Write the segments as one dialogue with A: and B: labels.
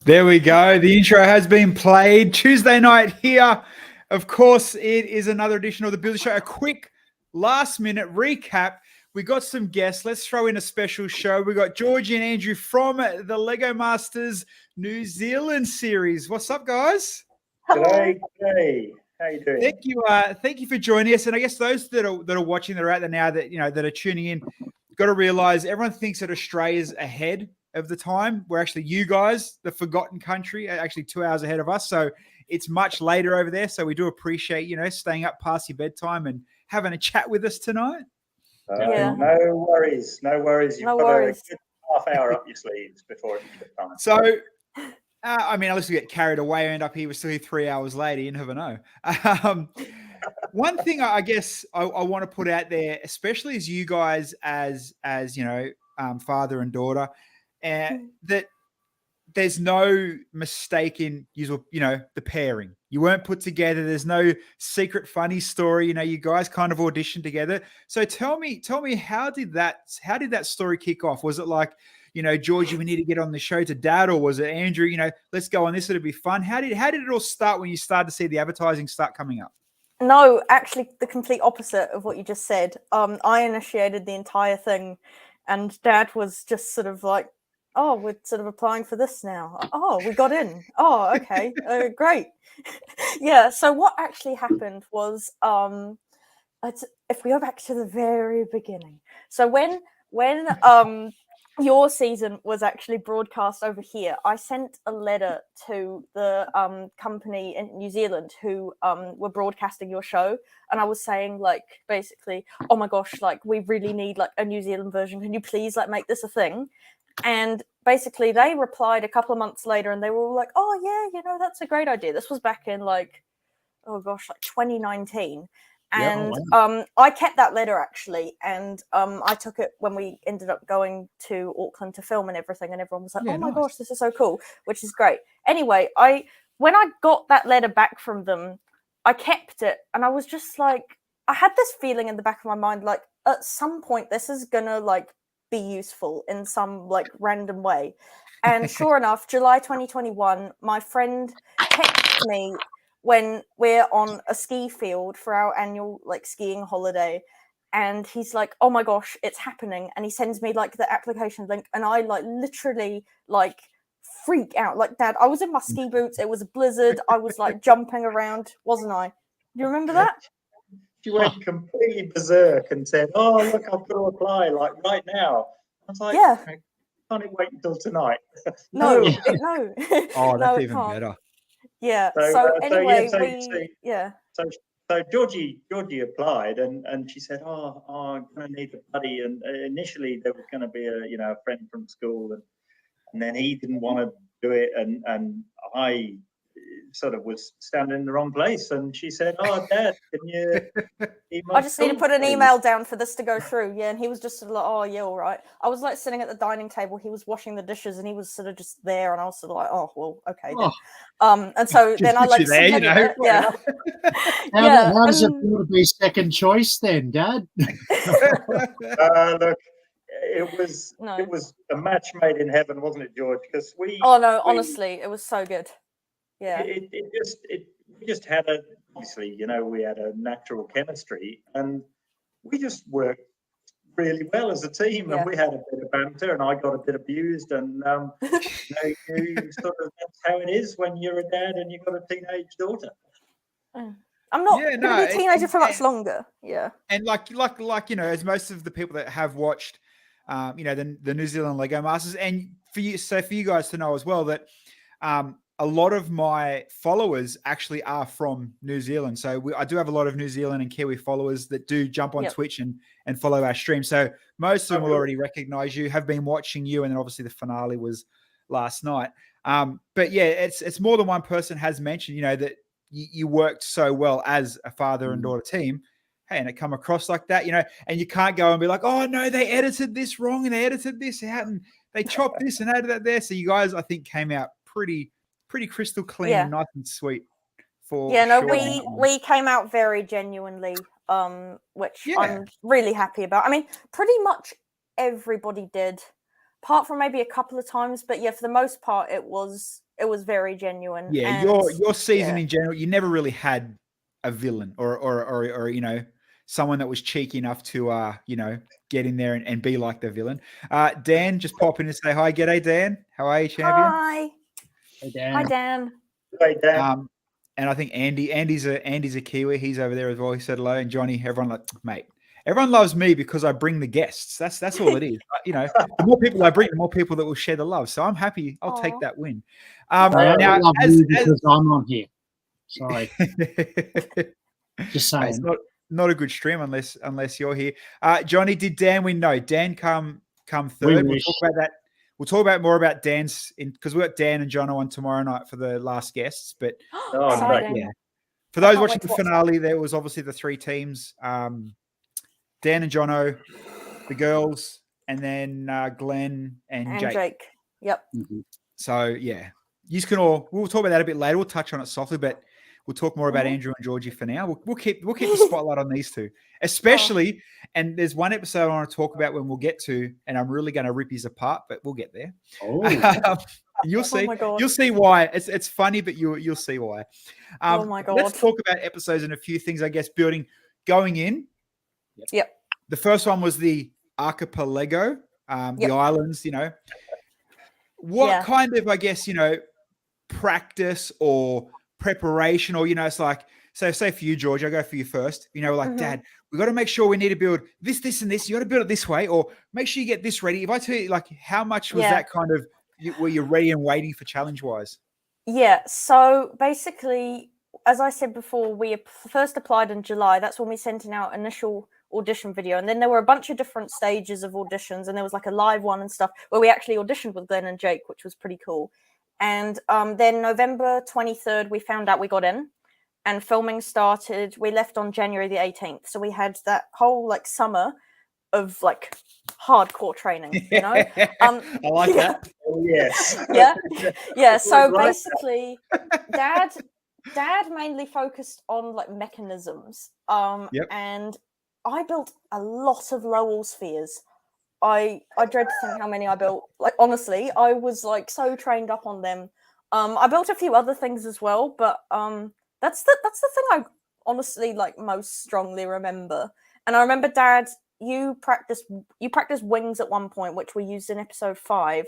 A: There we go. The intro has been played. Tuesday night here. Of course, it is another edition of the Billy Show. A quick last-minute recap. We got some guests. Let's throw in a special show. We got Georgie and Andrew from the Lego Masters New Zealand series. What's up, guys?
B: G'day. How you doing?
A: Thank you for joining us. And I guess those that are watching, that are out there now, that are tuning in, got to realize everyone thinks that Australia's ahead of the time. We're actually, you guys, the forgotten country, are actually 2 hours ahead of us. So it's much later over there. So we do appreciate, staying up past your bedtime and having a chat with us tonight.
B: No worries. You've got a good half hour up your sleeves before it's time.
A: So, unless we get carried away and end up here, we're still here 3 hours later. You never know. One thing I guess I want to put out there, especially as you guys, as father and daughter, that there's no mistake in the pairing. You weren't put together. There's no secret funny story. You guys kind of auditioned together. So tell me, how did that story kick off? Was it like, Georgie, we need to get on the show to Dad, or was it Andrew? Let's go on this. It'll be fun. How did it all start when you started to see the advertising start coming up?
C: No, actually, the complete opposite of what you just said. I initiated the entire thing, and Dad was just sort of like, "Oh, we're sort of applying for this now. Oh, we got in. Oh, okay, great." Yeah. So what actually happened was, if we go back to the very beginning. So when your season was actually broadcast over here, I sent a letter to the company in New Zealand who were broadcasting your show, and I was saying, like, basically, "Oh my gosh, like, we really need like a New Zealand version. Can you please like make this a thing?" And basically they replied a couple of months later, and they were all like, "Oh yeah, that's a great idea." This was back in like 2019. And I kept that letter actually, and I took it when we ended up going to Auckland to film and everything, and everyone was like, "Oh my gosh, this is so cool," which is great. Anyway, when I got that letter back from them, I kept it, and I was just like, I had this feeling in the back of my mind, like at some point this is gonna like be useful in some like random way. And sure enough, July 2021, my friend texted me when we're on a ski field for our annual like skiing holiday, and he's like, "Oh my gosh, it's happening," and he sends me like the application link, and I like literally like freak out. Like, Dad, I was in my ski boots, it was a blizzard, I was like jumping around, wasn't I? You remember that?
B: She went completely berserk and said, "Oh look, I've got to apply like right now." I was like,
C: "Yeah,
B: can't it wait until tonight?"
C: No.
A: Oh, that's
C: No,
A: even better.
C: Yeah.
B: So Georgie applied, and she said, "Oh, I'm gonna need a buddy." And initially there was going to be a friend from school, and then he didn't want to do it, and I sort of was standing in the wrong place, and she said, "Oh, Dad, can you email?"
C: I just need to put an email down for this to go through. Yeah, and he was just sort of like, "Oh yeah, all right." I was like sitting at the dining table, he was washing the dishes, and he was sort of just there, and I was sort of like, "Oh well, okay then." And so then I like submitted it. Yeah.
D: How does it feel to be second choice then, Dad?
B: Look, it was a match made in heaven, wasn't it, George? Because
C: honestly, it was so good. Yeah.
B: We just had we had a natural chemistry, and we just worked really well as a team, and we had a bit of banter, and I got a bit abused, and you sort of, that's how it is when you're a dad and you've got a teenage daughter.
C: I'm not going to be a teenager for much longer. Yeah.
A: And like as most of the people that have watched, the New Zealand Lego Masters, and for you guys to know as well that a lot of my followers actually are from New Zealand. So I do have a lot of New Zealand and Kiwi followers that do jump on Twitch and follow our stream. So most of them will already recognize you, have been watching you, and then obviously the finale was last night. But yeah, it's more than one person has mentioned, that you worked so well as a father and daughter team. Hey, and it come across like that, and you can't go and be like, oh no, they edited this wrong and they edited this out and they chopped this and added that there. So you guys, I think, came out pretty crystal clean and nice and sweet.
C: We came out very genuinely, which I'm really happy about. I mean, pretty much everybody did, apart from maybe a couple of times, but for the most part, it was very genuine.
A: Yeah, and your season in general, you never really had a villain or someone that was cheeky enough to get in there and be like the villain. Dan, just pop in and say hi. G'day, Dan. How are you, champion?
C: Hi.
D: Hey, Dan.
C: Hi, Dan.
B: Hey, Dan.
A: And I think Andy's a Kiwi. He's over there as well. He said hello. And Johnny, everyone everyone loves me because I bring the guests. That's all it is. The more people I bring, the more people that will share the love. So I'm happy. I'll take that win.
D: Now, because I'm on here. Sorry. Just saying.
A: It's not a good stream unless you're here. Johnny, did Dan win? No, Dan come third. We'll talk about that. We'll talk about more about Dan's because we got Dan and Jono on tomorrow night for the last guests. But for those watching the finale, there was obviously the three teams: Dan and Jono, the girls, and then Glenn and Jake.
C: Yep.
D: Mm-hmm.
A: So you can all. We'll talk about that a bit later. We'll touch on it softly, but we'll talk more about Andrew and Georgie for now. We'll keep the spotlight on these two, especially. And there's one episode I want to talk about when we'll get to, and I'm really going to rip his apart, but we'll get there.
D: Oh.
A: You'll see.
C: Oh my God.
A: You'll see why. It's funny, but you'll see why.
C: Oh my God.
A: Let's talk about episodes and a few things. I guess going in.
C: Yep.
A: The first one was the archipelago, the islands. What kind of, I guess, practice or preparation, or it's like, so say for you, George, I'll go for you first. Dad, we got to make sure we need to build this and this. You got to build it this way, or make sure you get this ready. If I tell you, how much was that kind of? Were you ready and waiting for challenge wise?
C: Yeah. So basically, as I said before, we first applied in July. That's when we sent in our initial audition video, and then there were a bunch of different stages of auditions, and there was a live one and stuff where we actually auditioned with Glenn and Jake, which was pretty cool. And then November 23rd, we found out we got in, and filming started. We left on January the 18th, so we had that whole summer of hardcore training.
A: I like that.
B: Oh, yes.
C: Yeah. So basically, Dad mainly focused on mechanisms. And I built a lot of Lowell spheres. I dread to think how many I built. Honestly, I was so trained up on them. I built a few other things as well, but that's the thing I honestly most strongly remember. And I remember, Dad, you practiced wings at one point, which we used in episode 5.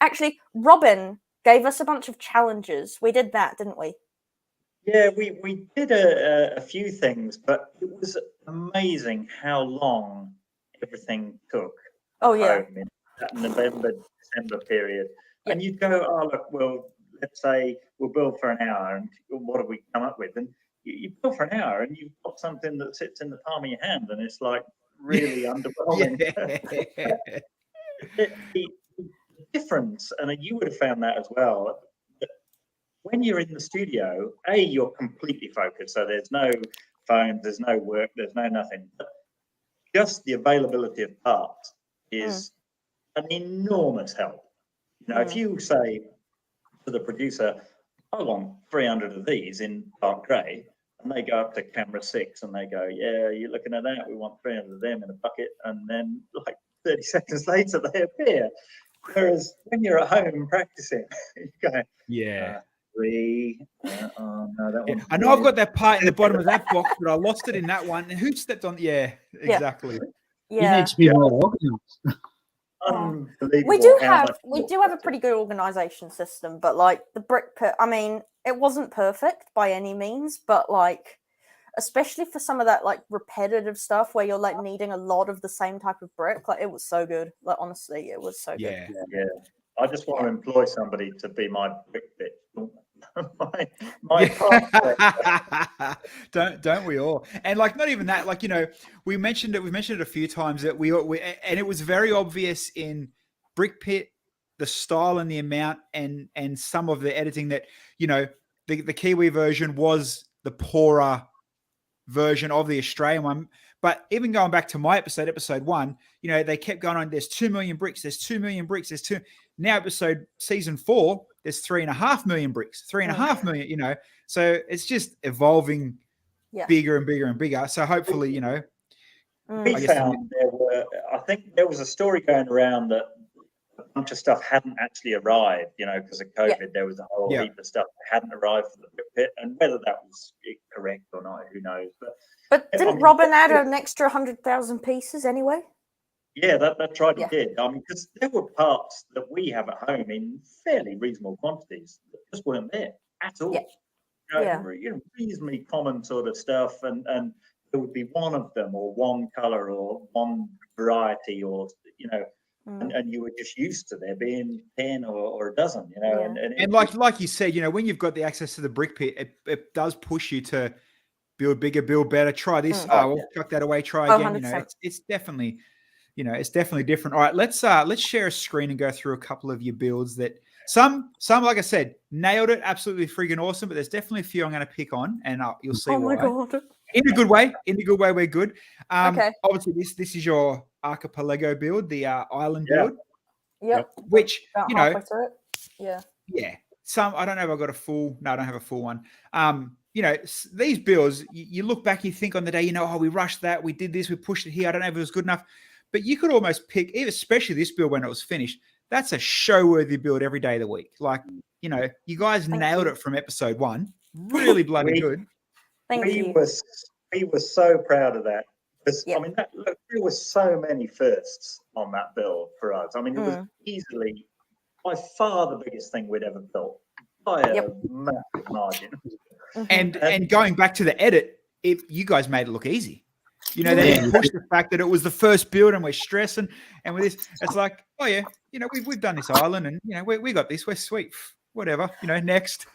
C: Actually, Robin gave us a bunch of challenges. We did that, didn't we?
B: Yeah, we did a few things, but it was amazing how long everything took.
C: Oh yeah,
B: in that November, December period. And you'd go, oh look, well, let's say we'll build for an hour, and what have we come up with? And you build for an hour, and you've got something that sits in the palm of your hand, and it's really underwhelming. The difference, and you would have found that as well. When you're in the studio, you're completely focused. So there's no phones, there's no work, there's no nothing. But just the availability of parts is an enormous help. If you say to the producer, I want 300 of these in dark grey, and they go up to camera 6 and they go, yeah, you're looking at that, we want 300 of them in a bucket, and then 30 seconds later they appear. Whereas when you're at home practicing, you go, three. Oh no, that one.
A: I know I've got that part in the bottom of that box, but I lost it in that one. And who stepped on? Yeah, exactly.
C: Yeah.
D: You need to be more organised.
B: Unbelievable.
C: We do have a pretty good organization system, but the brick pit, I mean, it wasn't perfect by any means, but especially for some of that repetitive stuff where you're needing a lot of the same type of brick, it was so good. Honestly, it was so good.
B: Yeah. I just want to employ somebody to be my brick bit. my
A: don't we all? And not even that, we mentioned it. We've mentioned it a few times that we and it was very obvious in Brick Pit, the style and the amount and some of the editing that the the Kiwi version was the poorer version of the Australian one. But even going back to my episode 1, they kept going on. There's 2 million bricks. There's 2 million bricks. There's 2. Now season 4, there's 3.5 million bricks. 3.5 million. So it's just evolving bigger and bigger and bigger. So hopefully,
B: we found I think there was a story going around that a bunch of stuff hadn't actually arrived, because of COVID. There was a whole heap of stuff that hadn't arrived for the brick pit, and whether that was correct or not, who knows?
C: But didn't Robin add an extra 100,000 pieces anyway?
B: Yeah, that's right. He did. I mean, because there were parts that we have at home in fairly reasonable quantities that just weren't there at all. Reasonably common sort of stuff, and there would be one of them, or one color, or one variety, or and you were just used to there being 10 or a dozen, and
A: like you said, when you've got the access to the brick pit, it does push you to build bigger, build better. Try this. We'll chuck that away. Try again. It's definitely, it's definitely different. All right, let's share a screen and go through a couple of your builds that some, like I said, nailed it. Absolutely freaking awesome. But there's definitely a few I'm going to pick on, and you'll see. Oh my god! In a good way. We're good.
C: Okay.
A: Obviously, this is your archipelago build, the island build.
C: Yep.
A: Which
C: halfway through it. Yeah.
A: Yeah. Some I don't know if I got a full. No, I don't have a full one. These builds, you look back, you think on the day, we rushed that, we did this, we pushed it here. I don't know if it was good enough, but you could almost pick, especially this build when it was finished. That's a show-worthy build every day of the week. Like, you guys nailed it from episode 1. Really bloody good.
B: We were so proud of that. Because, I mean, there were so many firsts on that build for us. I mean, it was easily, by far, the biggest thing we'd ever built by a massive margin.
A: And going back to the edit, you guys made it look easy. They didn't push the fact that it was the first build and we're stressing. And with this, it's like, oh yeah, we've done this island, and we got this. We're sweet. Whatever. Next.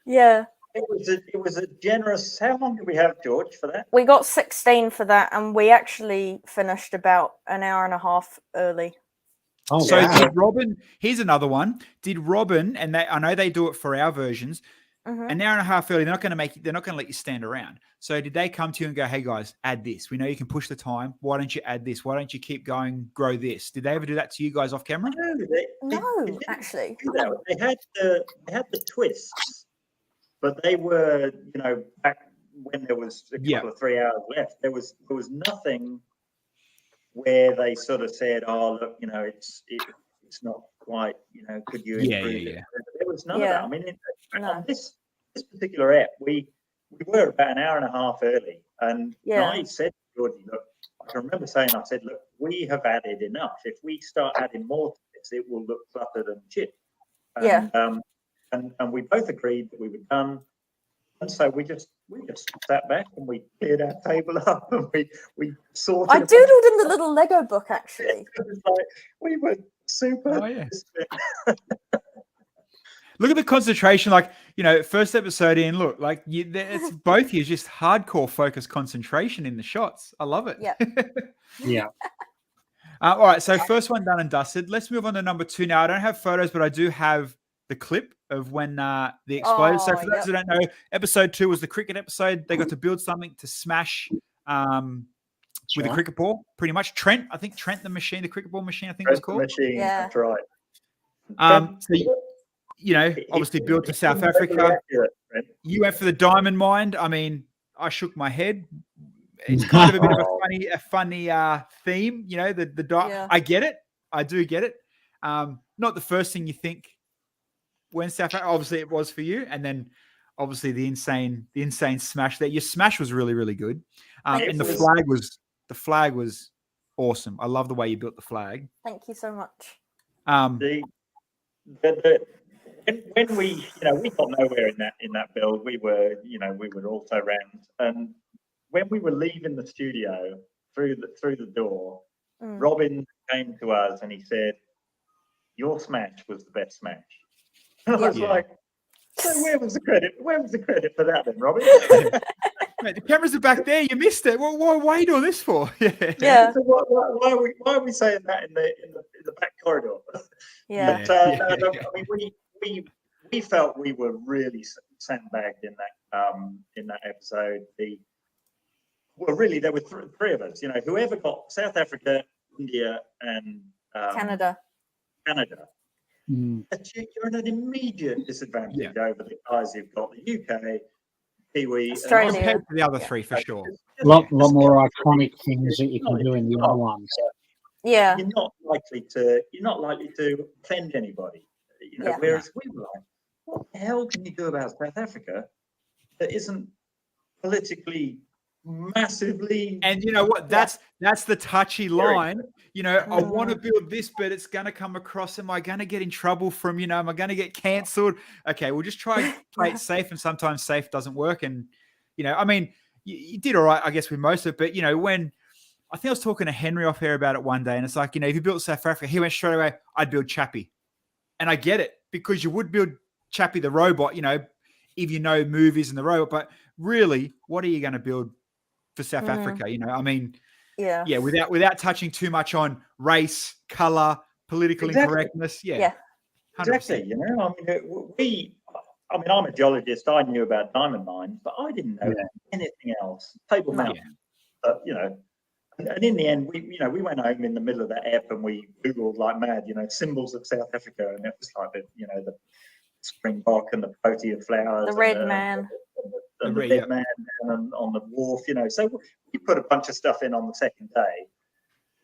C: Yeah.
B: It was a generous. How long did we have, George, for that?
C: We got 16 for that, and we actually finished about an hour and a half early.
A: Oh, so did Robin? Here's another one. Did Robin? And I know they do it for our versions. An hour and a half early. They're not going to let you stand around. So did they come to you and go, "Hey guys, add this. We know you can push the time. Why don't you add this? Why don't you keep going? Grow this." Did they ever do that to you guys off camera?
C: No, actually.
B: They had the twists, but they were, back when there was a couple of 3 hours left. There was nothing where they sort of said, "Oh, look, it's not quite, could you improve it?" There was none of that. I mean, on this particular app, we were about an hour and a half early, and I said to Georgie, "Look, I can remember saying, I said, look, we have added enough. If we start adding more to this, it will look cluttered and shit." And we both agreed that we were done. And so we just sat back and we cleared our table up and we sorted.
C: I doodled in the little Lego book, actually.
B: It was like, we were super.
A: Oh, yeah. Look at the concentration. Like, first episode in, look, like it's both of you just hardcore focused concentration in the shots. I love it.
C: Yeah.
D: Yeah.
A: All right. So first one done and dusted. Let's move on to number 2 now. I don't have photos, but I do have the clip of when the exploded. So for those who don't know, episode 2 was the cricket episode. They got to build something to smash with a cricket ball, pretty much. Trent the machine, the cricket ball machine, I think it was called.
B: Machine, that's right.
A: So obviously built to South Africa. You went for the diamond mine. I mean, I shook my head. It's kind of a bit of a funny theme, I get it. I do get it. Not the first thing you think when South Africa, obviously it was for you, and then obviously the insane smash there. Your smash was really, really good. And the flag was awesome. I love the way you built the flag.
C: Thank you so much.
B: When we got nowhere in that build, we were also around, and when we were leaving the studio through the door, Robin came to us and he said, "Your smash was the best smash." And I was like, "So where was the credit? Where was the credit for that then, Robin?"
A: Mate, the cameras are back there. You missed it. Why are you doing this for?
C: Yeah.
B: So why are we saying that in the back corridor?
C: Yeah.
B: But, I mean, we we felt we were really sandbagged in that episode. Really there were three of us. You know, whoever got South Africa, India, and
C: Canada.
D: Mm.
B: You're at an immediate disadvantage over the guys who've got the UK, Kiwi,
C: Australia.
B: and
A: Compared to the other three, for sure.
D: A lot more iconic things that you can do in the other ones.
C: Yeah.
B: You're not likely to offend anybody. You know,
C: Yeah.
B: whereas we were like, what the hell can you do about South Africa that isn't politically massively?
A: And you know what? That's the touchy line. You know, I want to
C: Mm.
A: build this, but it's going to come across. Am I going to get in trouble from? You know, am I going to get cancelled? Okay, we'll just try and play it safe, and sometimes safe doesn't work. And you know, I mean, you did all right, I guess, with most of it. But you know, when I think I was talking to Henry off air about it one day, and it's like, you know, if you built South Africa, he went straight away, I'd build Chappie. And I get it, because you would build Chappie the robot, you know, if you know movies and the robot. But really, what are you going to build for South Africa? You know, I mean,
C: Yeah.
A: without touching too much on race, color, political incorrectness. Yeah. 100%.
B: Exactly. You know, I mean, I'm a geologist. I knew about diamond mines, but I didn't know anything else. Table Mountain. But you know, and in the end, we went home in the middle of that ep and we Googled like mad, you know, symbols of South Africa, and it was like the springbok and the protea flowers,
C: The red man.
B: and the dead man down on the wharf, you know. So we put a bunch of stuff in on the second day,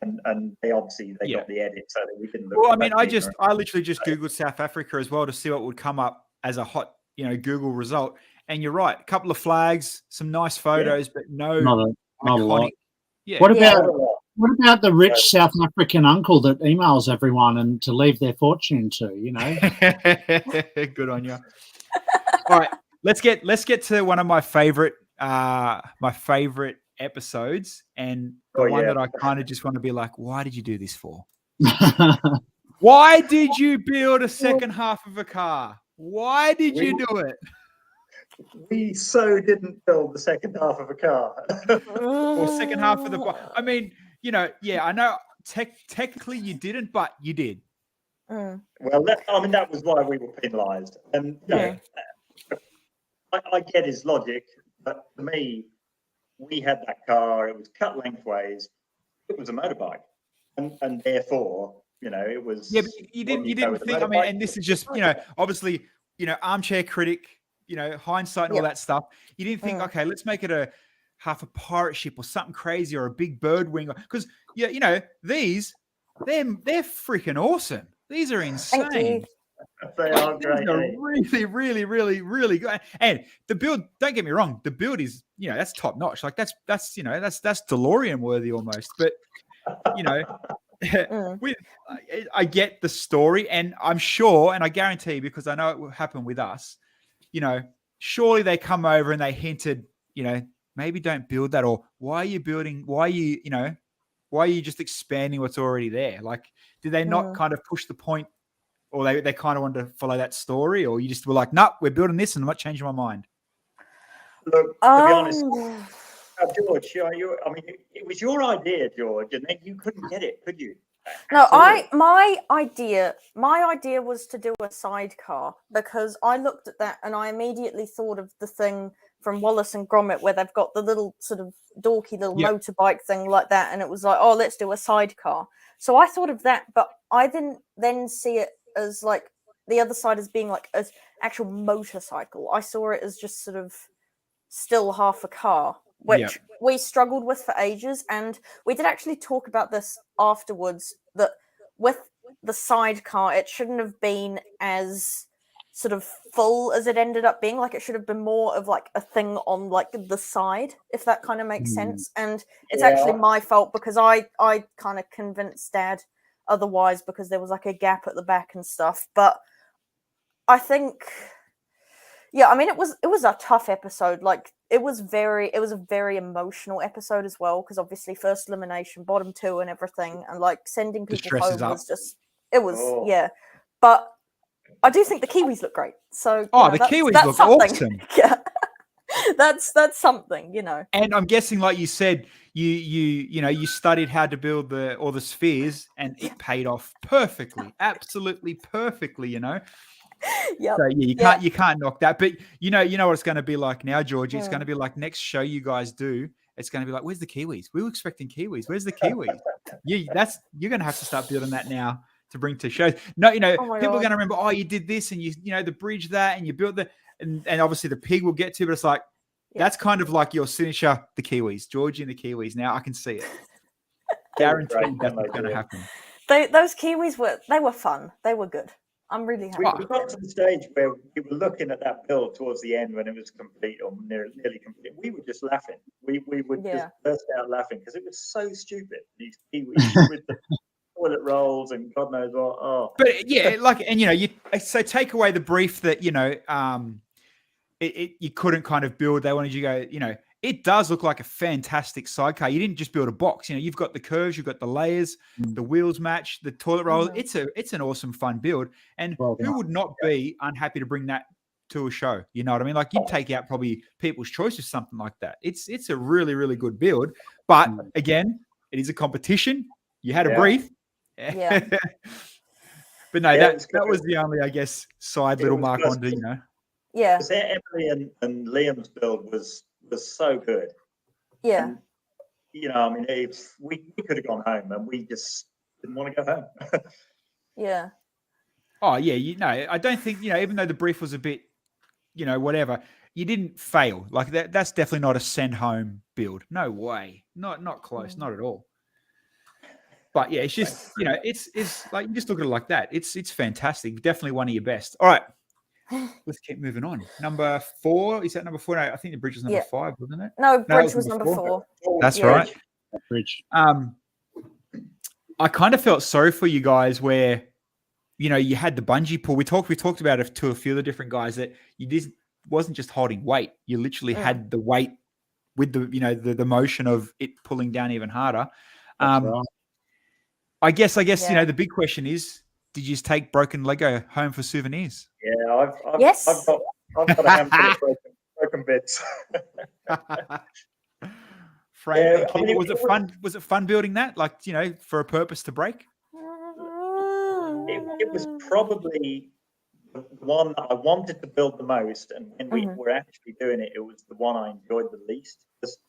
B: and they obviously got the edit so that we didn't look.
A: Well, I mean, I literally just Googled South Africa as well to see what would come up as a hot, you know, Google result. And you're right, a couple of flags, some nice photos, but not a lot. Yeah.
D: What about the rich South African uncle that emails everyone and to leave their fortune to? You know,
A: good on you. All right, let's get to one of my favorite episodes, and one that I kind of just want to be like, why did you do this for? Why did you build a second half of a car? Why did you do it?
B: We so didn't build the second half of a car.
A: Or second half of the. I mean, you know, I know technically you didn't, but you did.
C: Mm.
B: Well, that was why we were penalised. And I get his logic, but for me, we had that car. It was cut lengthways. It was a motorbike, and therefore, you know, it was.
A: Yeah, but you didn't think. I mean, and this is just, you know, obviously, you know, armchair critic, you know, hindsight and all that stuff. You didn't think, okay, let's make it a half a pirate ship or something crazy or a big bird wing, because you know, they're freaking awesome. These are insane.
C: Thank you.
B: They are great.
A: Really, really, really, really good. And the build, don't get me wrong, the build is, you know, that's top notch. Like that's you know, that's DeLorean worthy almost. But you know, I get the story, and I'm sure, and I guarantee, because I know it will happen with us, you know, surely they come over and they hinted, you know, maybe don't build that, or why are you building? Why are you just expanding what's already there? Like, did they not kind of push the point, or they kind of wanted to follow that story, or you just were like, nope, we're building this and I'm not changing my mind?
B: Look, to be honest, George, I mean, it was your idea, George, and then you couldn't get it, could you?
C: No, my idea was to do a sidecar, because I looked at that and I immediately thought of the thing from Wallace and Gromit where they've got the little sort of dorky little motorbike thing like that, and it was like, oh, let's do a sidecar. So I thought of that, but I didn't then see it as like the other side as being like an actual motorcycle. I saw it as just sort of still half a car, which we struggled with for ages. And we did actually talk about this afterwards, that with the sidecar, it shouldn't have been as sort of full as it ended up being. Like, it should have been more of like a thing on like the side, if that kind of makes sense. And it's actually my fault, because I kind of convinced Dad otherwise, because there was like a gap at the back and stuff. But I think, I mean, it was a tough episode. Like, it was a very emotional episode as well, because obviously first elimination, bottom two and everything, and like sending people home was just, but I do think the Kiwis look great. So
A: the Kiwis look awesome.
C: Yeah. that's something, you know.
A: And I'm guessing, like you said, you studied how to build all the spheres, and it paid off perfectly, absolutely perfectly, you know.
C: Yep.
A: So yeah, you can't knock that. But you know what it's going to be like now, Georgie. It's going to be like next show you guys do. It's going to be like, where's the Kiwis? We were expecting Kiwis. Where's the Kiwis? You're going to have to start building that now to bring to shows. No,
C: Oh my
A: people are
C: God.
A: going to remember. Oh, you did this, and the bridge that, and you built the, and obviously the pig will get to. But it's like that's kind of like your signature, the Kiwis, Georgie and the Kiwis. Now I can see it. Guaranteed that's what's going to happen.
C: Those Kiwis were fun. They were good. I'm really happy.
B: We got to the stage where we were looking at that build towards the end when it was complete or nearly complete. We were just laughing. We would just burst out laughing because it was so stupid. These Kiwis with the toilet rolls and God knows what. Oh,
A: but yeah, like, and so take away the brief that you couldn't kind of build. They wanted you to go. It does look like a fantastic sidecar. You didn't just build a box. You've got the curves, you've got the layers, the wheels match, the toilet roll.
C: Mm-hmm.
A: It's an awesome, fun build. And who would not be unhappy to bring that to a show? You know what I mean? Like you'd take out probably People's Choice or something like that. It's a really, really good build. But again, it is a competition. You had a brief.
C: Yeah.
A: But no, that was the only, I guess, side little mark onto,
C: Yeah.
B: Emily and Liam's build was so good.
C: Yeah.
B: And, I mean, if we could have gone home and we just didn't want to go home.
C: Yeah.
A: Oh yeah, I don't think even though the brief was a bit, whatever, you didn't fail. Like that's definitely not a send home build. No way, not close, not at all. But yeah, it's just it's like you just look at it like that. It's fantastic. Definitely one of your best. All right. Let's keep moving on. Number 4. Is that number 4? No, I think the bridge was number 5, wasn't it?
C: No, bridge was number 4.
A: That's right.
D: Bridge.
A: I kind of felt sorry for you guys where, you had the bungee pull. We talked about it to a few of the different guys that wasn't just holding weight. You literally had the weight with the the motion of it pulling down even harder.
D: Right.
A: I guess the big question is, did you just take broken Lego home for souvenirs?
B: Yeah, I've
C: Yes.
B: I've got a handful of broken bits.
A: Frank, was it fun? Was it fun building that? Like, for a purpose to break?
B: It was probably the one that I wanted to build the most, and when we were actually doing it, it was the one I enjoyed the least.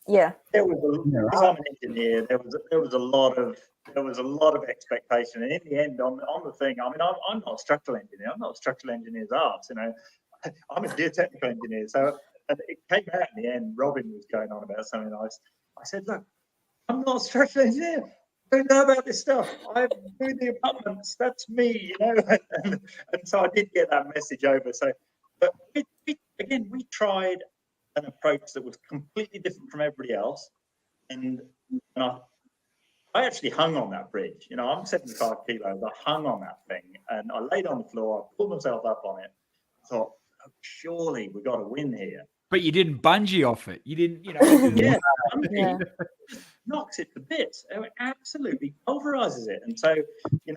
C: Yeah.
B: Because I'm an engineer, there was a lot of expectation, and in the end, on the thing, I mean, I'm not a structural engineer. I'm not a structural engineer's arse, I'm a geotechnical engineer. So, and it came out in the end. Robin was going on about something. I said, look, I'm not a structural engineer. I don't know about this stuff. I'm doing the abutments. That's me, And so I did get that message over. So, but we tried an approach that was completely different from everybody else, and I actually hung on that bridge. I'm 75 kilos. I hung on that thing, and I laid on the floor. I pulled myself up on it. I thought, oh, surely we got to win here.
A: But you didn't bungee off it. You didn't,
C: Yeah.
B: Knocks it to bits. It absolutely pulverizes it. And so, we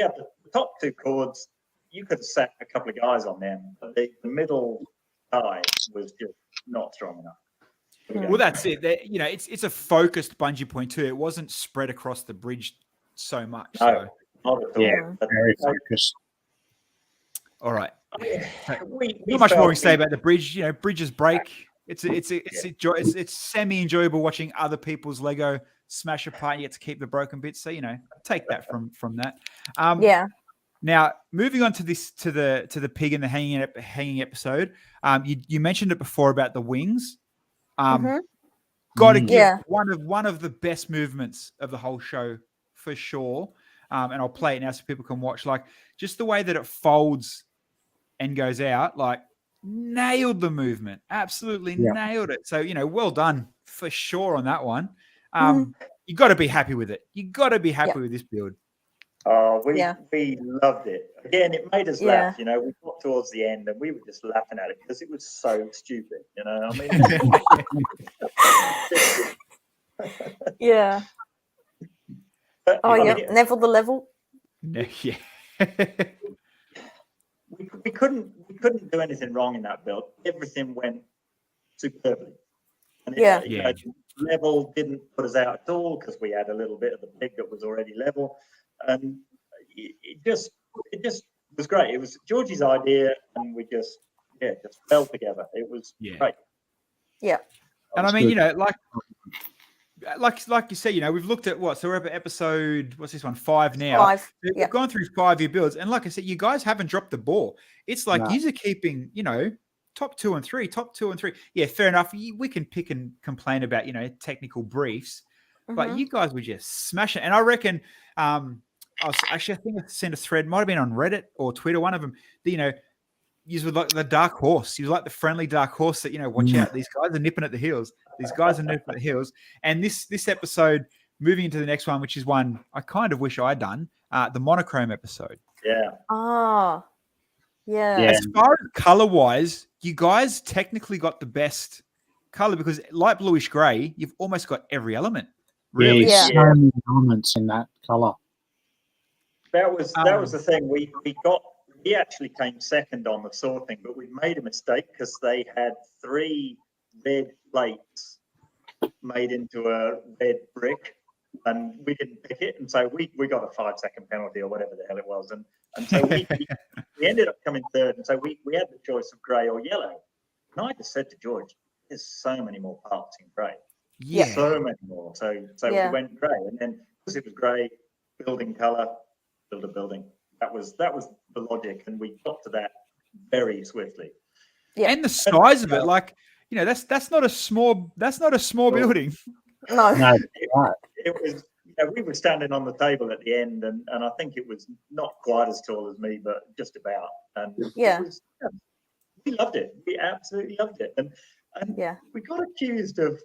B: have the top 2 chords. You could have sat a couple of guys on them, but the middle guy was just not strong enough.
A: Well, that's it. It's a focused bungee point too. It wasn't spread across the bridge so much.
B: No, not at all.
D: Yeah, very focused.
A: All right.
B: We
A: Not much more we
B: felt
A: can say about the bridge. Bridges break. It's semi-enjoyable watching other people's Lego smash apart. You get to keep the broken bits. So take that from that.
C: Yeah.
A: Now moving on to the pig and the hanging episode. You mentioned it before about the wings. Got to give one of the best movements of the whole show for sure. And I'll play it now so people can watch. Like just the way that it folds and goes out, like nailed the movement. Absolutely nailed it. So, well done for sure on that one. You got to be happy with it. You got to be happy with this build.
B: Oh, we loved it. Again, it made us laugh. We got towards the end and we were just laughing at it because it was so stupid. I mean,
C: yeah.
B: But,
C: Neville the level.
A: Yeah.
B: we couldn't do anything wrong in that build. Everything went superbly. And level didn't put us out at all because we had a little bit of the pig that was already level, and it just was great. It was Georgie's idea, and we just fell together. It was great.
C: Yeah.
A: And I mean, you know, like you said, you know, we've looked at what, so we're up at episode, what's this one, 5 now.
C: 5.
A: We've gone through 5-year builds, and like I said, you guys haven't dropped the ball. It's like you're keeping, you know, top 2 and 3. Yeah, fair enough. We can pick and complain about, you know, technical briefs, but you guys were just smashing. And I reckon, I think I sent a thread, might have been on Reddit or Twitter, one of them. You know, you were like the dark horse. You were like the friendly dark horse that, you know, watch out. These guys are nipping at the heels. These guys are nipping at the heels. And this episode, moving into the next one, which is one I kind of wish I'd done, the monochrome episode.
B: Yeah.
C: Yeah.
A: As far as color-wise, you guys technically got the best color because light bluish gray, you've almost got every element. Really?
D: So many elements in that color.
B: That was the thing. We actually came second on the sorting, but we made a mistake because they had 3 red plates made into a red brick, and we didn't pick it, and so we got a 5-second penalty or whatever the hell it was, and so we ended up coming third, and so we had the choice of grey or yellow. And I just said to George, "There's so many more parts in grey, so many more." So we went grey, and then because it was grey, building colour, build a building. That was the logic, and we got to that very swiftly.
C: Yeah,
A: and the size of it, like, you know, that's not a small building.
C: No.
B: It was. You know, we were standing on the table at the end, and I think it was not quite as tall as me, but just about. And we loved it. We absolutely loved it, and we got accused of.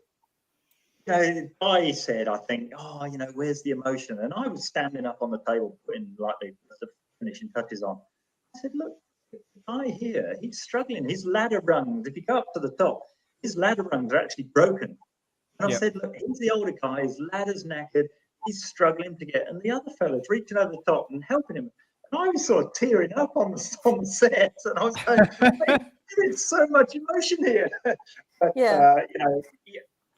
B: You know, I said, I think, you know, where's the emotion? And I was standing up on the table putting like the finishing touches on. I said, look, the guy here, he's struggling. His ladder rungs, if you go up to the top, his ladder rungs are actually broken. And I said, look, he's the older guy, his ladder's knackered, he's struggling to get, and the other fella's reaching over the top and helping him. And I was sort of tearing up on the set, and I was going, there's so much emotion here. But, you know,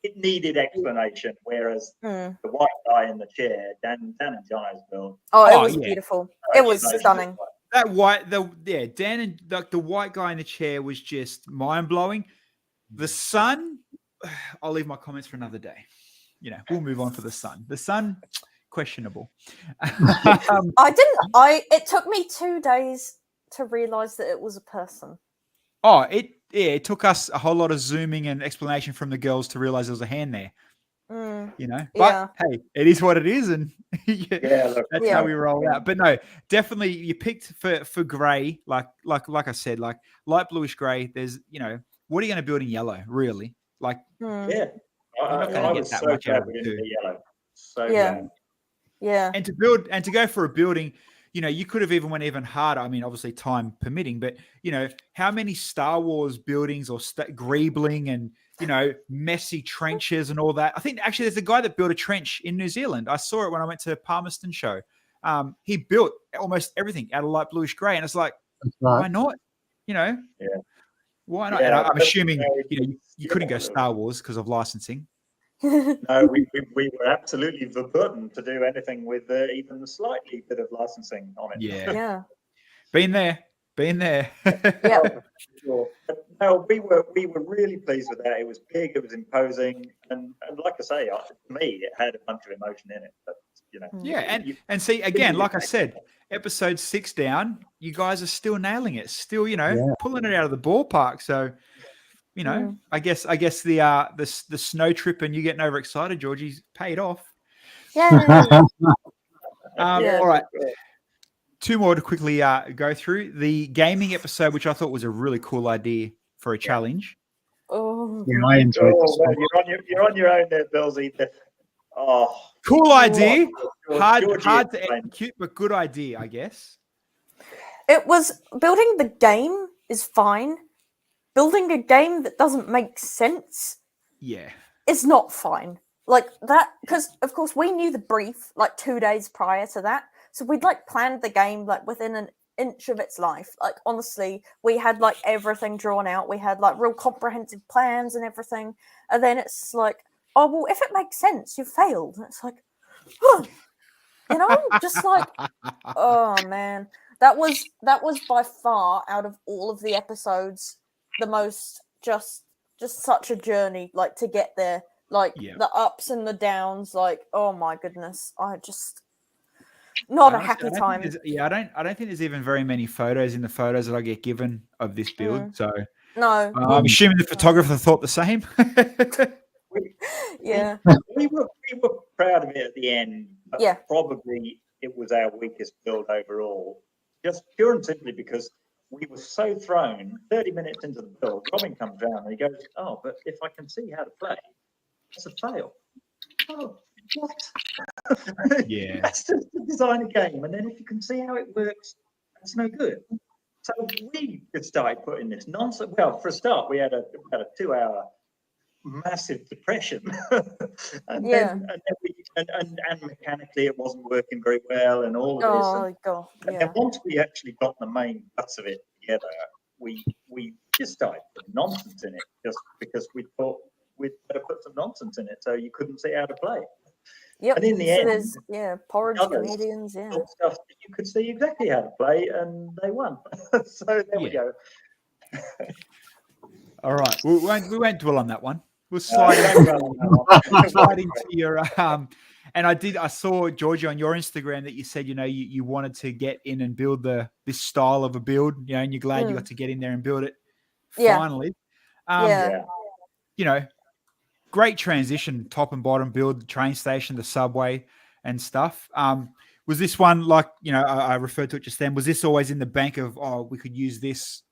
B: it needed explanation, whereas the white guy in the chair, Dan and John's build.
C: Oh, it was beautiful. It was stunning.
A: That Dan and the white guy in the chair was just mind blowing. The sun, I'll leave my comments for another day. You know, we'll move on for the sun. The sun, questionable.
C: It took me 2 days to realize that it was a person.
A: Oh, it took us a whole lot of zooming and explanation from the girls to realize there was a hand there. You know, but hey, it is what it is, and that's how we roll out. But no, definitely you picked for grey, like I said, like light bluish grey. There's, you know, what are you going to build in yellow, really? Like,
B: you're
A: not going to get that much out of it.
B: Yellow. So
A: and to go for a building. You know, you could have even went even harder. I mean, obviously time permitting, but, you know, how many Star Wars buildings or Greebling and, you know, messy trenches and all that. I think actually there's a guy that built a trench in New Zealand. I saw it when I went to Palmerston show. He built almost everything out of light bluish grey. And it's like, why not? You know, why not? And I'm assuming, you know, you couldn't go Star Wars because of licensing.
B: No, we were absolutely verboten to do anything with even the slightly bit of licensing on it.
A: Yeah. Been there.
B: Sure. But no, we were really pleased with that. It was big, it was imposing, and like I say, to me, it had a bunch of emotion in it. But you know,
A: and see again, like I said, episode 6 down, you guys are still nailing it, still, you know, pulling it out of the ballpark. So. You know, I guess the snow trip and you getting overexcited, Georgie's paid off.
C: Yeah.
A: All right. 2 more to quickly go through. The gaming episode, which I thought was a really cool idea for a challenge.
C: Oh,
D: yeah, I enjoyed this.
B: You're on your own there, Billsy.
A: Cool idea. Hard to execute, but good idea, I guess.
C: It was building the game is fine. Building a game that doesn't make sense is not fine. Like that, because of course we knew the brief like 2 days prior to that. So we'd like planned the game like within an inch of its life. Like honestly, we had like everything drawn out. We had like real comprehensive plans and everything. And then it's like, oh, well, if it makes sense, you failed. And it's like, you know, just like, oh man. that was by far, out of all of the episodes, the most just such a journey, like, to get there, like the ups and the downs, like, oh my goodness, I just not a happy time.
A: I don't think there's even very many photos in the photos that I get given of this build. So
C: no,
A: I'm assuming the photographer thought the same.
C: Yeah,
B: we were proud of it at the end. But
C: Yeah.
B: probably it was our weakest build overall, just pure and simply because we were so thrown. 30 minutes into the build, Robin comes down and he goes, "Oh, but if I can see how to play, it's a fail." Oh, what?
A: Yeah.
B: That's just to design a game, and then if you can see how it works, that's no good. So we just started putting this nonsense. Well, for a start, we had a 2-hour massive depression, and
C: Yeah.
B: and mechanically it wasn't working very well, and all of this.
C: oh god,
B: And
C: yeah,
B: then once we actually got the main guts of it together, we just started putting nonsense in it, just because we thought we'd better put some nonsense in it, so you couldn't see how to play.
C: yep.
B: And in the
C: so
B: end,
C: there's porridge
B: others
C: comedians, yeah.
B: thought stuff that you could see exactly how to play, and they won. So there we
A: Yeah.
B: go.
A: All right. We won't dwell on that one. We'll
B: Don't run on that one.
A: slide into your and I saw, Georgia, on your Instagram that you said, you wanted to get in and build this style of a build, and you're glad you got to get in there and build it
C: Yeah.
A: finally.
C: Yeah.
A: Great transition, top and bottom build, the train station, the subway and stuff. Was this one, like, I referred to it just then, was this always in the bank of, we could use this,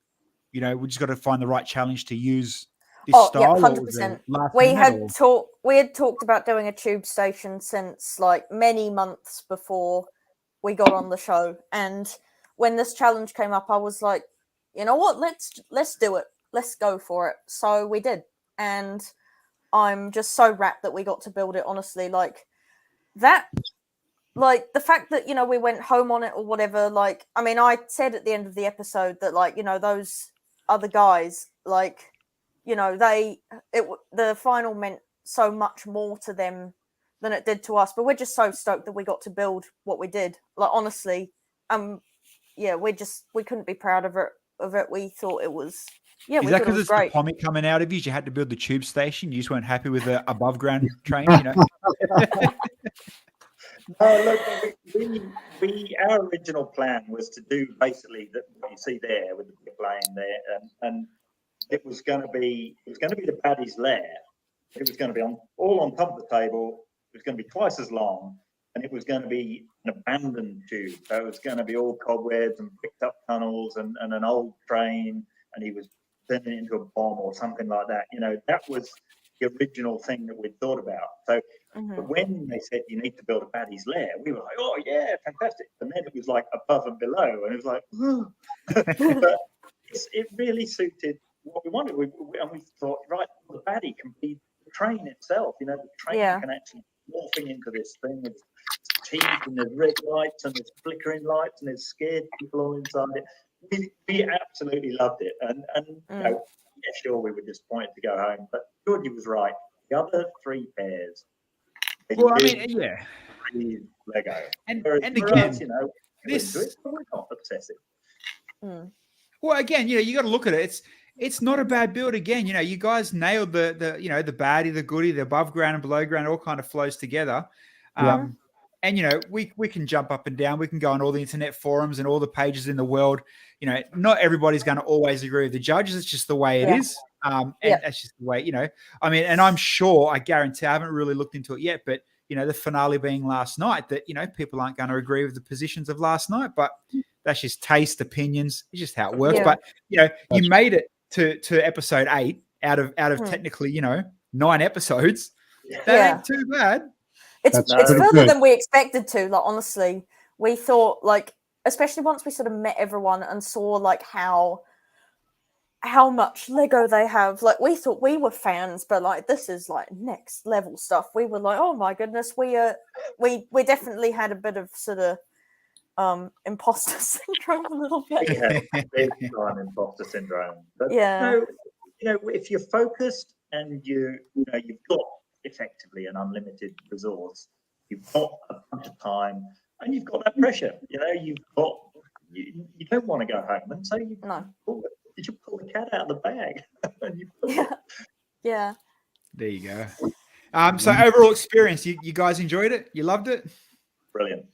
A: we just got to find the right challenge to use this style?
C: 100%. We had talked about doing a tube station since, like, many months before we got on the show, and when this challenge came up, I was like, you know what, let's do it, let's go for it. So we did, and I'm just so rapt that we got to build it. Honestly, like that, like the fact that we went home on it or whatever. Like, I mean, I said at the end of the episode that, like, those other guys, like, the final meant so much more to them than it did to us. But we're just so stoked that we got to build what we did. Like, honestly, we couldn't be proud of it. We thought it was,
A: Is
C: we
A: that
C: thought it
A: because
C: was
A: it's
C: great.
A: the comic coming out of you? You had to build the tube station. You just weren't happy with the above ground train,
B: No, look, our original plan was to do basically what you see there with the big lane there, and it was going to be the Paddy's lair. It was going to be all on top of the table. It was going to be twice as long, and it was going to be an abandoned tube. So it was going to be all cobwebs and picked up tunnels and an old train, and he was turning it into a bomb or something like that. That was the original thing that we'd thought about. So but when they said you need to build a Paddy's lair, we were like, oh yeah, fantastic. And then it was like above and below, and it was like, but it really suited what we wanted. And we thought, right, the Paddy can be the train itself. The train can actually morphing into this thing with teeth and there's red lights and there's flickering lights and there's scared people all inside it. We absolutely loved it, and sure, we were disappointed to go home, but Georgie was right. The other 3 pairs.
A: Well, I mean, yeah.
B: Lego.
A: And
B: for
A: again,
B: us, we're not obsessive.
A: Well, again, you got to look at it. It's not a bad build. Again, you guys nailed the the baddie, the goodie, the above ground and below ground all kind of flows together. And we can jump up and down. We can go on all the internet forums and all the pages in the world. Not everybody's going to always agree with the judges. It's just the way it is. And that's just the way, I mean, and I'm sure, I guarantee, I haven't really looked into it yet, but the finale being last night, that people aren't going to agree with the positions of last night, but that's just taste, opinions. It's just how it works. But you made it to episode 8 out of technically 9 episodes. That ain't too bad.
C: It's further than we expected to. Like, honestly, we thought, like, especially once we sort of met everyone and saw, like, how much Lego they have. Like, we thought we were fans, but, like, this is, like, next level stuff. We were like, oh my goodness, we definitely had a bit of sort of imposter syndrome a little bit.
B: Yeah, big time imposter syndrome. But if you're focused and you've got effectively an unlimited resource, you've got a bunch of time, and you've got that pressure. You've got you don't want to go home, and so you
C: No.
B: did you pull the cat out of the bag? And you pull
C: Yeah. Yeah.
A: There you go. So overall experience, you guys enjoyed it? You loved it?
B: Brilliant.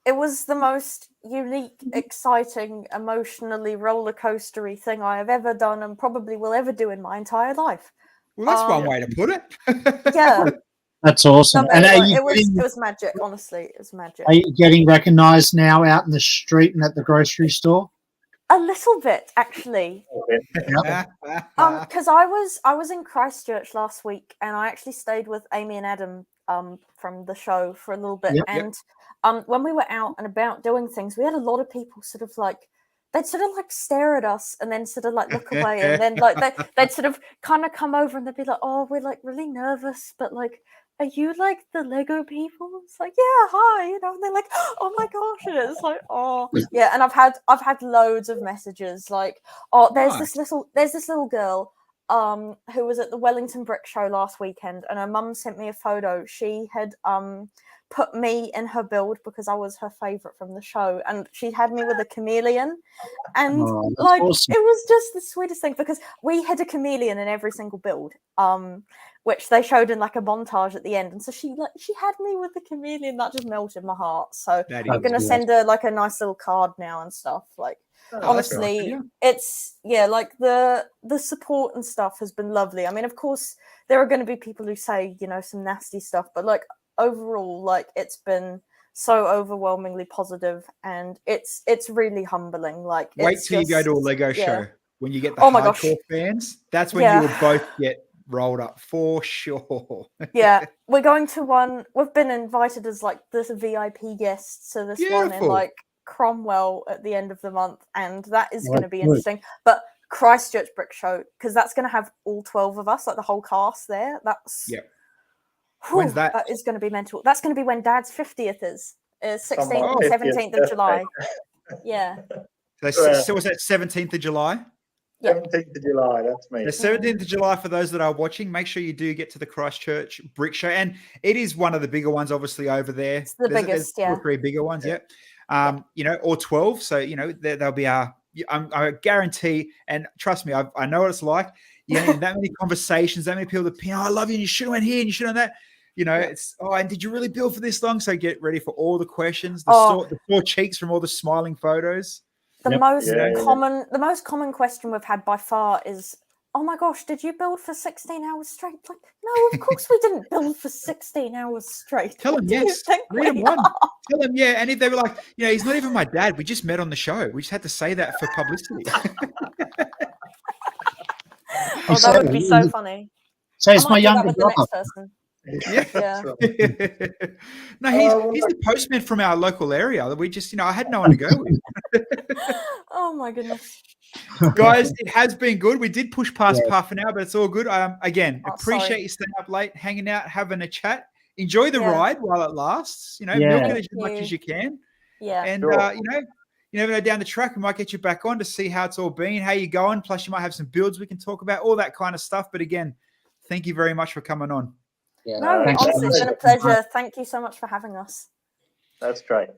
C: It was the most unique, exciting, emotionally roller coastery thing I have ever done and probably will ever do in my entire life.
A: Well, that's one way to put it.
C: Yeah.
D: That's awesome.
C: No,
D: And
C: it was magic, honestly. It was magic.
D: are you getting recognised now out in the street and at the grocery store?
C: A little bit, actually. Because I was in Christchurch last week, and I actually stayed with Amy and Adam from the show for a little bit.
D: Yep.
C: And when we were out and about doing things, we had a lot of people sort of like, they'd sort of like stare at us and then sort of like look away, and then like they'd sort of kind of come over and they'd be like, "Oh, we're like really nervous, but like, are you like the Lego people?" It's like, "Yeah, hi," you know, and they're like, "Oh my gosh," and it's like, "Oh yeah." And I've had loads of messages like, "Oh, there's this little girl who was at the Wellington Brick Show last weekend, and her mum sent me a photo. She had put me in her build because I was her favorite from the show, and she had me with a chameleon, and like
D: awesome.
C: it was just the sweetest thing because we had a chameleon in every single build, which they showed in like a montage at the end, and so she had me with the chameleon. That just melted my heart. So I'm gonna send her like a nice little card now and stuff. Like honestly, it's like the support and stuff has been lovely. I mean, of course there are going to be people who say, you know, some nasty stuff, but like overall, like it's been so overwhelmingly positive, and it's really humbling. Like
A: wait till you go to a Lego show when you get the
C: Oh my gosh.
A: hardcore fans. That's when you will both get rolled up for sure.
C: Yeah, we're going to one. We've been invited as like this VIP guests to this one in
A: Beautiful.
C: like Cromwell at the end of the month, and that is going to be
D: good.
C: interesting. But Christchurch Brick Show, because that's going to have all 12 of us, like the whole cast there. That's
A: When's that?
C: That is going to be mental. That's going to be when Dad's 50th is 16th
B: Oh,
C: and 17th of July. Yeah.
A: So was that 17th of July?
B: 17th of July, that's me.
A: The 17th of July, for those that are watching, make sure you do get to the Christchurch Brick Show. And it is one of the bigger ones, obviously, over there.
C: It's the biggest,
A: there's 2 or 3 bigger ones, you know, or 12. So, you know, there'll be I guarantee, and trust me, I know what it's like. Yeah, that many conversations, that many people that, I love you, and you should have went here, and you should have that. You know, it's, and did you really build for this long? So get ready for all the questions, the sore cheeks from all the smiling photos.
C: The most common question we've had by far is, "Oh my gosh, did you build for 16 hours straight?" Like, no, of course we didn't build for 16 hours straight.
A: Tell them yes. Read them one. Tell them yeah. And if they were like, you know, he's not even my dad. We just met on the show. We just had to say that for publicity.
C: Oh, that would be so funny.
D: So it's my younger
C: brother.
A: Yeah. No, he's the postman from our local area. We just, I had no one to go with.
C: Oh my goodness.
A: Guys, it has been good. We did push past half an hour, but it's all good. Again, appreciate you staying up late, hanging out, having a chat. Enjoy the ride while it lasts. You know, milk it as much as you can.
C: Yeah.
A: And you never know, down the track, we might get you back on to see how it's all been, how you going. Plus, you might have some builds we can talk about, all that kind of stuff. But again, thank you very much for coming on.
C: Yeah, no, honestly, it's been a pleasure. Thank you so much for having us.
B: That's great.